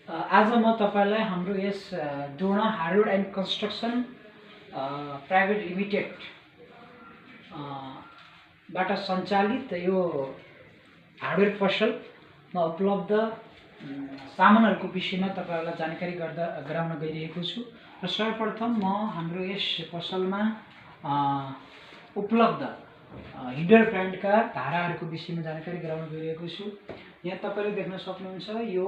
आज म तपाईलाई हाम्रो यस Dona hardware and construction private limited बाट सञ्चालित यो हार्डवेयर पसलमा उपलब्ध सामानहरूको विषयमा तपाईहरुलाई जानकारी गराउन गइरहेको छु। र सर्वप्रथम म हाम्रो यस पसलमा उपलब्ध हिडर ब्रान्डका धाराहरूको विषयमा जानकारी गराउन गइरहेको छु। यहाँ तपाईले देख्न सक्नुहुन्छ यो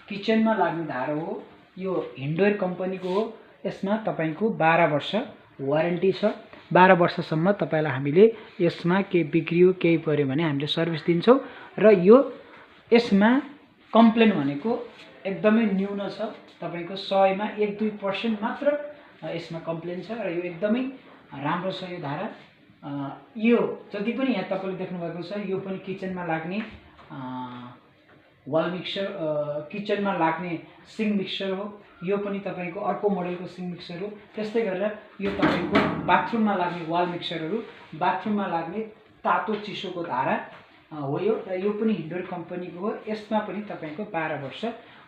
किचनमा लाग्ने धारा हो। यो हिन्डवेयर कम्पनीको हो। यसमा तपाईको 12 वर्ष वारेन्टी छ। 12 वर्षसम्म तपाईलाई हामीले यसमा केही बिग्रियो केही पर्यो भने हामीले सर्भिस दिन्छौं र यो यसमा कम्प्लेन भनेको एकदमै न्यून छ। तपाईको 100 मा 1-2% मात्र यसमा कम्प्लेन छ र यो एकदमै राम्रो छ। यो धारा यो जति पनि यहाँ तपाईले देख्नु भएको छ यो पनि किचनमा लाग्ने वाल मिक्सर किचनमा लाग्ने सिङ मिक्सर हो। यो पनि तपाईको अर्को मोडलको सिङ मिक्सर हो। त्यस्तै गरेर यो तपाईको बाथरुममा लाग्ने वाल मिक्सरहरू, बाथरुममा लाग्ने तातो चिसोको धारा हो यो। र यो पनि हिन्डवेयर कम्पनीको हो। यसमा पनि तपाईको 12 वर्ष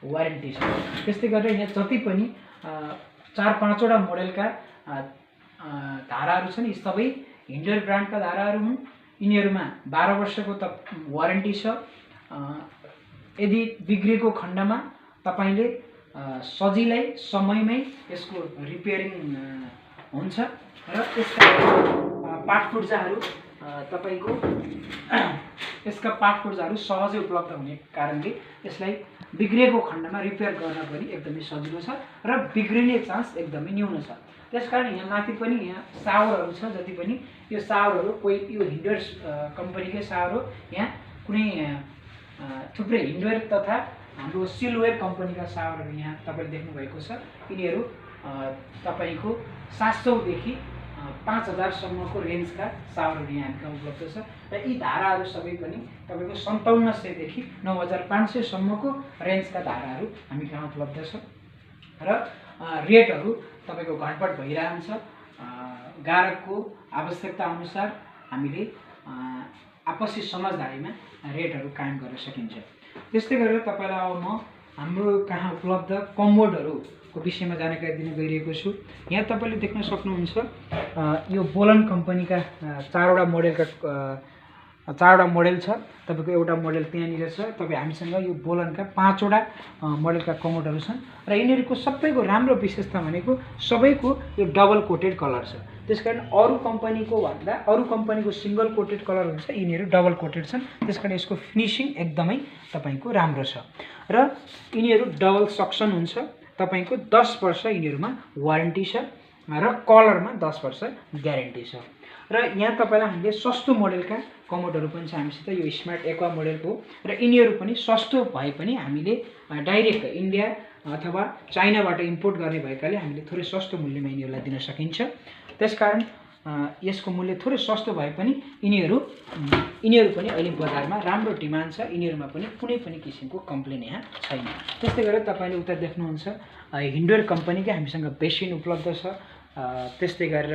वारेन्टी छ। त्यस्तै गरेर यहाँ जति पनि 4-5 वटा मोडलका धाराहरू छन् यी सबै हिन्डवेयर ब्रान्डका धाराहरू हुन्। यिनीहरुमा 12 वर्षको वारेन्टी छ। यदि बिग्रेको खण्डमा तपाईले सजिलै समयमै यसको रिपेयरिङ हुन्छ र यसका पार्टपुर्जाहरू तपाईको यसका पार्टपुर्जाहरू सहजै उपलब्ध हुने कारणले यसलाई बिग्रेको खण्डमा रिपेयर गर्न पनि एकदमै सजिलो छ र बिग्रिने चान्स एकदमै न्यून छ। त्यसकारण यहाँ माथि पनि यहाँ सावरहरू छ। जति पनि यो सावरहरू कोही यो हिन्डवेयर कम्पनीकै सावर हो। यहाँ कुनै थुप्रै हिन्डवेयर तथा हाम्रो सिलवेयर कम्पनीका सावरहरू यहाँ तपाईले देख्नु भएको छ। यिनीहरू तपाईको 700 देखि 5000 सम्मको रेन्जका सावरहरू यहाँ हामीसँग उपलब्ध छ। र यी धाराहरू सबै पनि तपाईको 5700 देखि 9500 सम्मको रेन्जका धाराहरू हामी कहाँ उपलब्ध छ। र रेटहरू तपाईको घटबड भइरहन्छ। ग्राहकको आवश्यकता अनुसार हामीले आपसी समझदारीमा रेटहरू कायम गर्न सकिन्छ। त्यस्तै गरेर तपाईलाई अब म हाम्रो कहाँ उपलब्ध कमोडहरूको विषयमा जानकारी दिन गइरहेको छु। यहाँ तपाईले देख्न सक्नुहुन्छ यो बोलन कम्पनीका 4 वटा मोडल छ। तपाईको एउटा मोडल त्यहाँनिर छ। तपाई हामीसँग यो बोलनका 5 वटा मोडलका कमोडहरू छन् र यिनीहरूको सबैको राम्रो विशेषता भनेको सबैको यो डबल कोटेड कलर छ। त्यसकारण अरु कम्पनीको सिंगल कोटेड कलर हुन्छ, यिनीहरू डबल कोटेड छन्। त्यसकारण यसको फिनिशिङ एकदमै तपाईको राम्रो छ र यिनीहरू डबल सक्सन हुन्छ। तपाईको 10 वर्ष यिनीहरूमा वारेन्टी छ र कलरमा 10 वर्ष ग्यारेन्टी छ। र यहाँ तपाईलाई हामीले सस्तो मोडलका कमोडहरू पनि छ हामीसित। यो स्मार्ट एक्वा मोडलको र यिनीहरू पनि सस्तो भए पनि हामीले डाइरेक्ट इन्डिया अथवा चाइनाबाट इम्पोर्ट गर्ने भएकाले हामीले थोरै सस्तो मूल्यमा यिनीहरूलाई दिन सकिन्छ। त्यसकारण यसको मूल्य थोरै सस्तो भए पनि यिनीहरू पनि अहिले बजारमा राम्रो डिमान्ड छ। यिनीहरूमा पनि कुनै पनि किसिमको कम्प्लेन यहाँ छैन। त्यस्तै गरेर तपाईले उता देख्नुहुन्छ हिन्डवेयर कम्पनीकै हामीसँग बेसिन उपलब्ध छ। त्यस्तै गरेर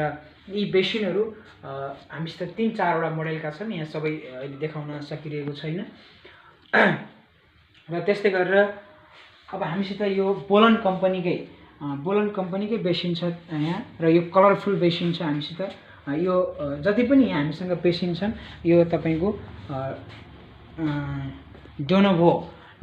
यी बेसिनहरू हामीसित 3-4 वटा मोडलका छन्। यहाँ सबै अहिले देखाउन सकिरहेको छैन। र त्यस्तै गरेर अब हामीसित यो बोलन कम्पनीकै बेसिन छ यहाँ र यो कलरफुल बेसिन छ हामीसित। यो जति पनि यहाँ हामीसँग बेसिन छन् यो तपाईको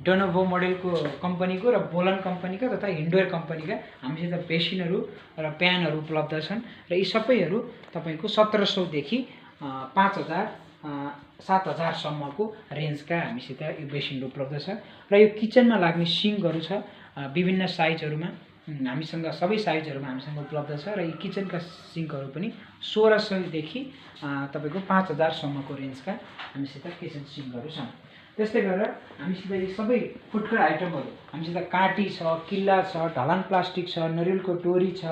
डोनोभो मोडलको कम्पनीको र बोलन कम्पनीका तथा हिन्डवेयर कम्पनीका हामीसित बेसिनहरू र प्यानहरू उपलब्ध छन् र यी सबैहरू तपाईको 1700 देखि 5000-7000 सम्मको रेन्जका हामीसित यो बेसिन उपलब्ध छ। र यो किचनमा लाग्ने सिङ्कहरू छ विभिन्न साइजहरूमा। हामीसँग सबै साइजहरूमा हामीसँग उपलब्ध छ र यी किचनका सिङ्कहरू पनि 1600 देखि तपाईको 5000 सम्मको रेन्जका हामीसित किचन सिङ्कहरू छन्। त्यस्तै गरेर हामीसित यी सबै फुटकर आइटमहरू हामीसित काँटी छ, किल्ला छ, ढलान प्लास्टिक छ, नरिवलको डोरी छ,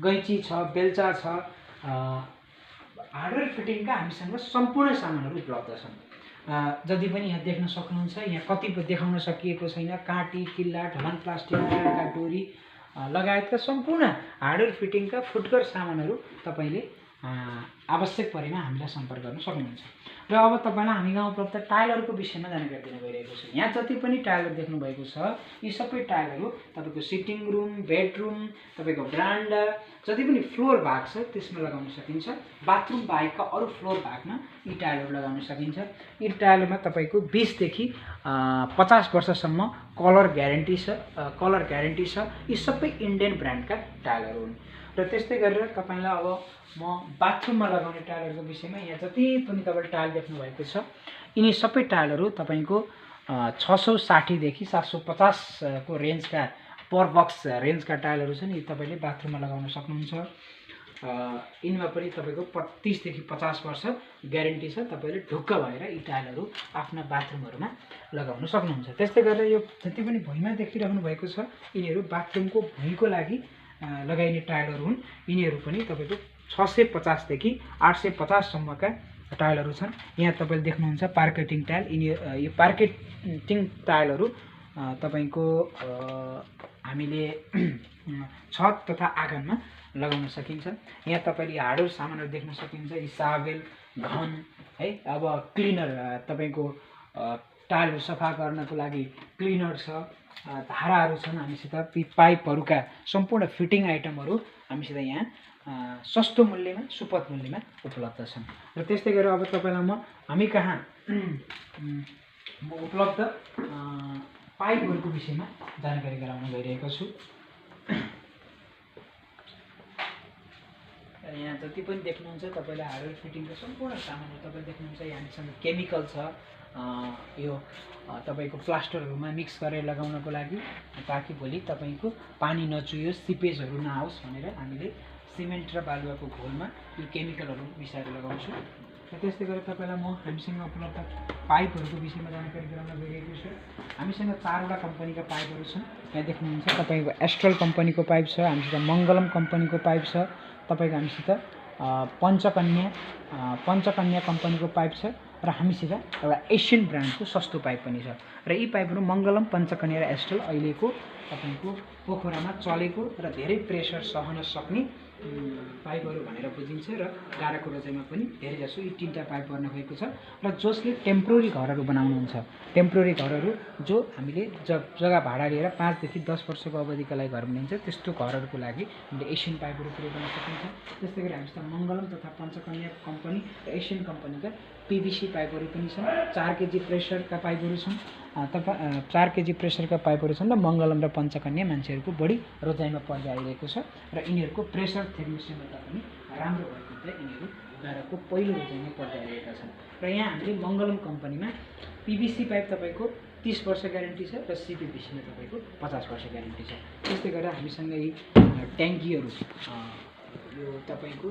गैँची छ, बेल्चा छ। हार्डवेयर फिटिङका हामीसँग सम्पूर्ण सामानहरू उपलब्ध छन्। जति पनि यहाँ देख्न सक्नुहुन्छ यहाँ कति देखाउन सकिएको छैन। काँटी, किल्ला, ढलान प्लास्टिक, डोरी लगायतका सम्पूर्ण हार्डवेयर फिटिङका फुटकर सामानहरू तपाईले आवश्यक परेमा हामीलाई सम्पर्क गर्न सक्नुहुन्छ। र अब तपाईँलाई हामी गाउँ उपलब्ध टाइलहरूको विषयमा जानकारी दिन गइरहेको छु। यहाँ जति पनि टाइलहरू देख्नुभएको छ यी सबै टाइलहरू तपाईँको सिटिङ रुम, बेडरुम, तपाईँको ब्रान्डा, जति पनि फ्लोर भाग छ त्यसमा लगाउन सकिन्छ। बाथरुम बाहेकका अरू फ्लोर भागमा यी टाइलहरू लगाउन सकिन्छ। यी टाइलहरूमा तपाईँको 20 देखि 50 वर्षसम्म कलर ग्यारेन्टी छ। यी सबै इन्डियन ब्रान्डका टाइलहरू हुन्। र त्यस्तै गरेर तपाईँलाई अब म बाथरुममा लगाउने टाइलहरूको विषयमा यहाँ जति पनि तपाईँले टाइल देख्नुभएको छ यिनी सबै टाइलहरू तपाईँको 660 देखि 750 को रेन्जका पर बक्स रेन्जका टाइलहरू छन्। यी तपाईँले बाथरुममा लगाउन सक्नुहुन्छ। यिनमा पनि तपाईँको 30 देखि 50 वर्ष ग्यारेन्टी छ। तपाईँले ढुक्क भएर यी टाइलहरू आफ्ना बाथरुमहरूमा लगाउन सक्नुहुन्छ। त्यस्तै गरेर यो जति पनि भुइँमा देखिरहनु भएको छ यिनीहरू बाथरुमको भुइँको लागि लगाइने टाइलहरू हुन्। यिनीहरू पनि तपाईँको 650 देखि 850 सम्मका टाइलहरू छन्। यहाँ तपाईँले देख्नुहुन्छ पार्केटिङ टाइल। यो पार्केटिङ टाइलहरू तपाईँको हामीले छत तथा आँगनमा लगाउन सकिन्छ। यहाँ तपाईँले हार्डवेयर सामानहरू देख्न सकिन्छ। यी साबेल, घन है, अब क्लिनर तपाईँको टाइलहरू सफा गर्नको लागि क्लिनर छ, धाराहरू छन् हामीसित। पाइपहरूका सम्पूर्ण फिटिङ आइटमहरू हामीसित यहाँ सस्तो मूल्यमा, सुपथ मूल्यमा उपलब्ध छन्। र त्यस्तै गरेर अब तपाईँलाई हामी कहाँ उपलब्ध पाइपहरूको विषयमा जानकारी गराउन गइरहेको छु। यहाँ जति पनि देख्नुहुन्छ तपाईँले हार्डवेयर फिटिङको सम्पूर्ण सामानहरू तपाईँले देख्नुहुन्छ। हामीसँग केमिकल छ, यो तपाईँको प्लास्टरहरूमा मिक्स गरेर लगाउनको लागि, ताकि भोलि तपाईँको पानी नचुयोस्, सिपेजहरू नआओस् भनेर हामीले सिमेन्ट र बालुवाको घोलमा यो केमिकलहरू मिसाएर लगाउँछु। र त्यस्तै गरेर तपाईँलाई म हामीसँग उपलब्ध पाइपहरूको विषयमा जानकारी गराउन गइरहेको छु। हामीसँग 4वटा कम्पनीका पाइपहरू छन्। यहाँ देख्नुहुन्छ तपाईँको एस्ट्रल कम्पनीको पाइप छ, हामीसित मङ्गलम कम्पनीको पाइप छ, तपाईँको हामीसित पञ्चकन्या कम्पनीको पाइप छ, र हामीसित एउटा एसियन ब्रान्डको सस्तो पाइप पनि छ। र यी पाइपहरू मङ्गलम, पञ्चकन्या र एस्ट्रल अहिलेको तपाईँको पोखरामा चलेको र धेरै प्रेसर सहन सक्ने पाइपहरू भनेर बुझिन्छ। र गाडाको रोजाइमा पनि धेरै जसो यी 3टा पाइप गर्न गएको छ। र जसले टेम्पोररी घरहरू बनाउनुहुन्छ, टेम्पोररी घरहरू जो हामीले जग्गा भाडा लिएर 5 देखि 10 वर्षको अवधिका लागि घर बनाइन्छ त्यस्तो घरहरूको लागि हामीले एसियन पाइपहरू प्रयोग गर्न सकिन्छ। त्यस्तै गरी हामीसित मङ्गलम तथा पञ्चकन्या कम्पनी र एसियन कम्पनीका PVC पाइपहरू पनि छन्। 4 केजी प्रेसरका पाइपहरू छन्। 4 केजी प्रेसरका पाइपहरू छन्। र मङ्गलम र पञ्चकन्या मान्छेहरूको बढी रोजाइमा पर्दै आइरहेको छ। र यिनीहरूको प्रेसर थर्मोस्टेटमा पनि राम्रो भएको हुँदा यिनीहरू गाडाको पहिलो रोजाइमा पर्दै आइरहेका छन्। र यहाँ हामीले मङ्गलम कम्पनीमा PVC पाइप तपाईँको 30 वर्ष ग्यारेन्टी छ र CPVCमा तपाईँको 50 वर्ष ग्यारेन्टी छ। त्यस्तै गरेर हामीसँग यी ट्याङ्कीहरू, यो तपाईँको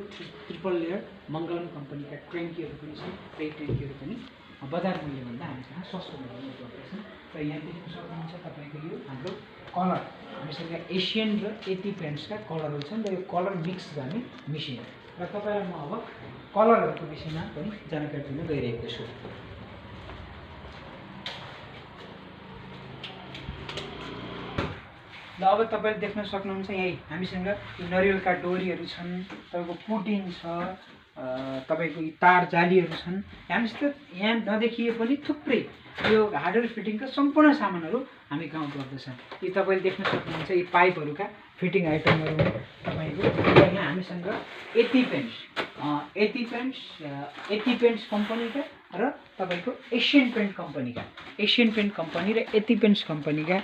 ट्रिपल लेयर मङ्गलम कम्पनीका ट्याङ्कीहरू पनि छन्। र यी ट्याङ्कीहरू पनि बजार मूल्यभन्दा हामीसँग सस्तो मूल्यमा उपलब्ध छन्। र यहाँ देख्न सक्नुहुन्छ तपाईँको यो हाम्रो कलर, हामीसँग एसियन र एटी पेन्ट्सका कलरहरू छन्। र यो कलर मिक्स गर्ने मेसिन। र तपाईँलाई म अब कलरहरूको विषयमा पनि जानकारी दिन गइरहेको छु। ल अब तपाईँले देख्न सक्नुहुन्छ यही हामीसँग यो नरिवलका डोरीहरू छन्, तपाईँको पुटिङ छ, तपाईँको तार जालीहरू छन्। हामीसित यहाँ नदेखिए पनि थुप्रै यो हार्डवेयर फिटिङका सम्पूर्ण सामानहरू हामी गाउँ उपलब्ध छन्। यी तपाईँले देख्न सक्नुहुन्छ यी पाइपहरूका फिटिङ आइटमहरू तपाईँको। यहाँ हामीसँग एटी पेन्ट्स कम्पनीका र तपाईँको एसियन पेन्ट कम्पनी र एटी पेन्ट्स कम्पनीका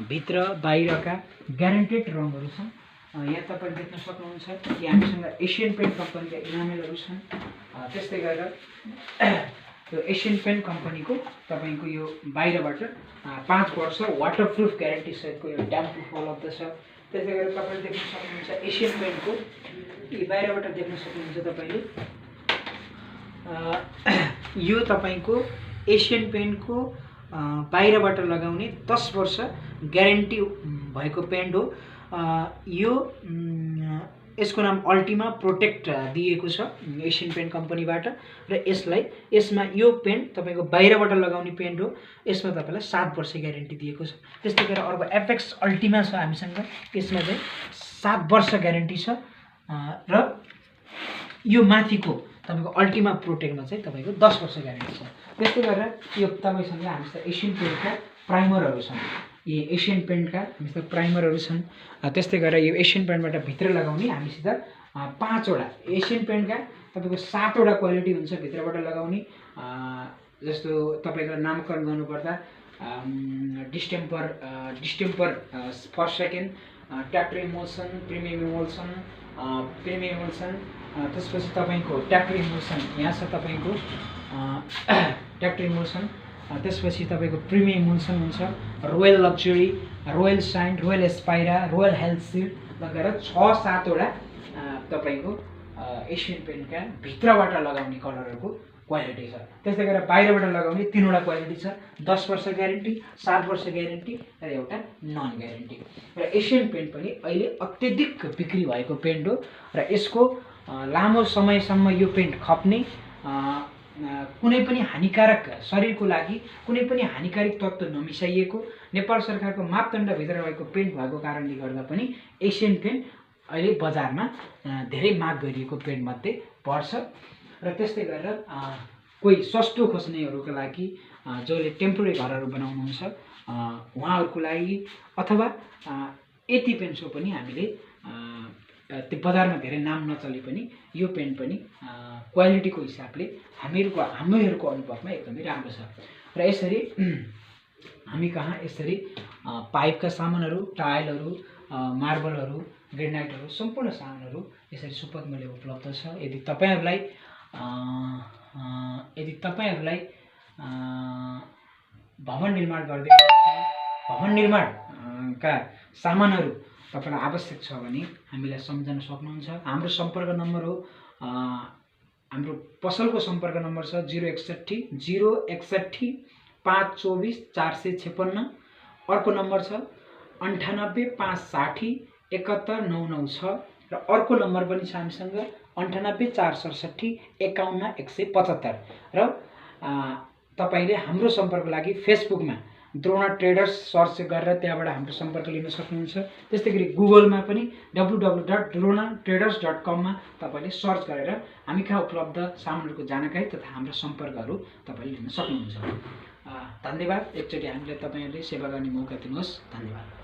भित्र बाहिरका ग्यारेन्टेड रङहरू छन्। यहाँ तपाईँले देख्न सक्नुहुन्छ कि हामीसँग एसियन पेन्ट कम्पनीका इनामेलहरू छन्। त्यस्तै गरेर यो एसियन पेन्ट कम्पनीको तपाईँको यो बाहिरबाट 5 वर्ष वाटरप्रुफ ग्यारेन्टी सहितको यो ड्याम्प प्रुफ उपलब्ध छ। त्यस्तै गरेर तपाईँले देख्न सक्नुहुन्छ एसियन पेन्टको बाहिरबाट देख्न सक्नुहुन्छ तपाईँले यो तपाईँको एसियन पेन्टको बाहिरबाट लगाउने 10 वर्ष ग्यारेन्टी भएको पेन्ट हो। यो यसको नाम अल्टिमा प्रोटेक्ट दिएको छ एसियन पेन्ट कम्पनीबाट। र यसमा यो पेन्ट तपाईँको बाहिरबाट लगाउने पेन्ट हो। यसमा तपाईँलाई 7 वर्ष ग्यारेन्टी दिएको छ। त्यस्तै गरेर अर्को एफएक्स अल्टिमा छ हामीसँग, यसमा चाहिँ 7 वर्ष ग्यारेन्टी छ। र यो माथिको तपाईँको अल्टिमा प्रोटेक्टमा चाहिँ तपाईँको 10 वर्ष ग्यारेन्टी छ। त्यस्तै गरेर यो तपाईँसँग हामीसँग एसियन पेन्टका प्राइमरहरू छन्। यी एसियन पेन्टका हामीसँग प्राइमरहरू छन्। त्यस्तै गरेर यो एसियन पेन्टबाट भित्र लगाउने हामीसित 5 वटा एसियन पेन्टका तपाईँको 7 वटा क्वालिटी हुन्छ भित्रबाट लगाउने। जस्तो तपाईँको नामकरण गर्नुपर्दा distemper first second, tractor emulsion, premium emulsion, त्यसपछि तपाईँको ट्याक्टर इमोल्सन यहाँ छ तपाईँको ट्याक्टर इमोल्सन, त्यसपछि तपाईँको प्रिमियम इमोल्सन हुन्छ, Royale Luxury, Royale Shyne, Royale Aspira, Royale Health Shield लगेर 6-7 वटा तपाईँको एसियन पेन्टका भित्रबाट लगाउने कलरहरूको क्वालिटी छ। त्यस्तै गरेर बाहिरबाट लगाउने 3 वटा क्वालिटी छ, 10 वर्ष ग्यारेन्टी, 7 वर्ष ग्यारेन्टी र एउटा नन ग्यारेन्टी। र एसियन पेन्ट पनि अहिले अत्यधिक बिक्री भएको पेन्ट हो र यसको लामो समयसम्म यो पेन्ट खप्ने, कुनै पनि हानिकारक शरीरको लागि कुनै पनि हानिकारक तत्त्व नमिसाइएको नेपाल सरकारको मापदण्डभित्र रहेको पेन्ट भएको कारणले गर्दा पनि एसियन पेन्ट अहिले बजारमा धेरै माग गरिएको पेन्टमध्ये पर्छ। र त्यस्तै गरेर कोही सस्तो खोज्नेहरूको लागि जसले टेम्पोरेरी घरहरू बनाउनुहुन्छ उहाँहरूको लागि अथवा यति पेन्टको पनि हामीले त्यो बजारमा धेरै नाम नचले पनि यो पेन्ट पनि क्वालिटीको हिसाबले हामीहरूको अनुभवमा एकदमै राम्रो छ। र यसरी हामी कहाँ यसरी पाइपका सामानहरू, टाइलहरू, मार्बलहरू, ग्रेनाइटहरू सम्पूर्ण सामानहरू यसरी सुपथ मूल्य उपलब्ध छ। यदि तपाईँहरूलाई भवन निर्माण गर्दै भवन निर्माणका सामानहरू तपाईँलाई आवश्यक छ भने हामीलाई सम्झन सक्नुहुन्छ। हाम्रो सम्पर्क नम्बर हो, हाम्रो पसलको सम्पर्क नम्बर छ 061 061 524 456। अर्को नम्बर छ 98 560 71 996 र अर्को नम्बर पनि छ हामीसँग 98 467 51 175। र तपाईँले हाम्रो सम्पर्कको लागि फेसबुकमा द्रोणा ट्रेडर्स सर्च गरेर त्यहाँबाट हाम्रो सम्पर्क लिन सक्नुहुन्छ। त्यस्तै गरी गुगलमा पनि www.dronatraders.com मा तपाईँले सर्च गरेर हामी कहाँ उपलब्ध सामानहरूको जानकारी तथा हाम्रो सम्पर्कहरू तपाईँले लिन सक्नुहुन्छ। धन्यवाद। एकचोटि हामीलाई तपाईँहरूले सेवा गर्ने मौका दिनुहोस्। धन्यवाद।